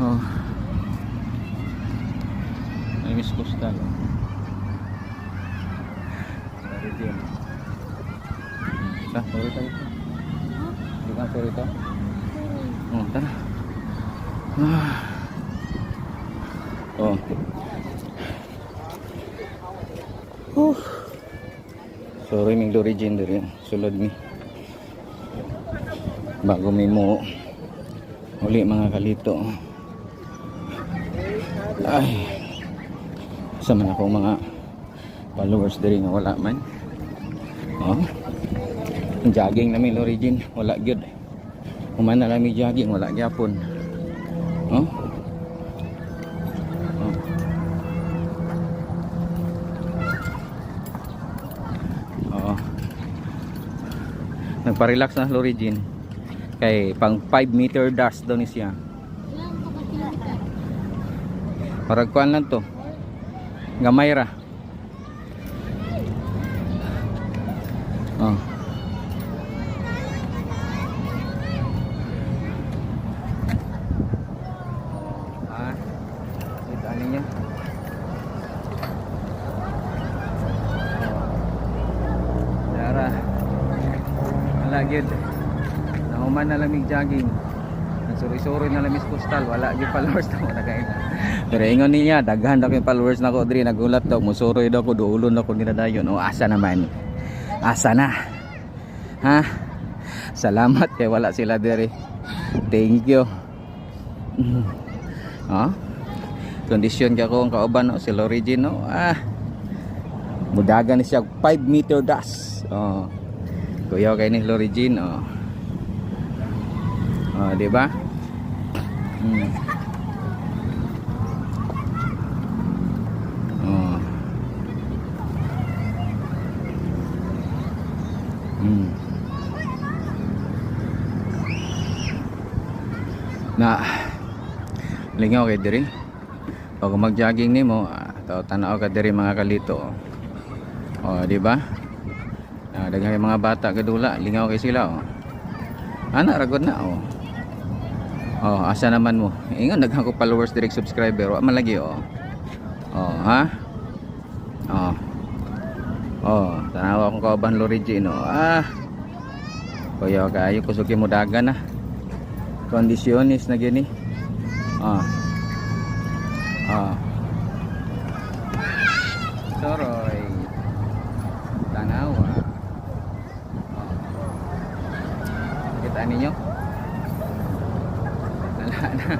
Oh. Ay, Miss Coastal. Sorry din. Sorry tayo. Hindi ka sorry to? Oh, tara. Oh. Sorry ming origin diri. Sulod mi. Bago mi mo uli mga kalito. Ay. Sama na akong mga followers diri nga wala man. Oh. Jogging namin origin, wala gyud. Human na lang mi jogging, wala gyapon. Oh. Oo. Nagpa-relax na Lorigin. Kay pang 5 meter dash daw ni siya. Parag kuan lang to. Gamay ra. Oh. Ito ano niya? Wala gyud. Nahuman na lamig jogging. Nagsuri-suri na lamig coastal, wala gyud followers na ko nagaila. Pero ingon niya, daghan daw yung followers nako diri, nagulat daw musuroy daw ko duulon ako dinadayon. O asa naman? Asa na? Ha? Salamat kay wala sila diri. Thank you. Kondisyon ka ko ang kauban no, si Lorigin no. Mudagan ni siya 5 meter dash. Kuya kay ni Lorigin di ba? Na lingaw kay diri. Pag mag-jogging nimo, tanaw ka diri mga kalito. Di ba? Daghang mga bata kadula, lingaw kay sila Ana ragod na asa naman mo? Ingon daghang ko followers direct subscriber, wa man lagi ha? Tanawa akong kauban Lorigin kuya kayo kusuki mo dagan na. Kondisyonis na gini. Soroy. Tanawa. Kita ninyo? Wala na.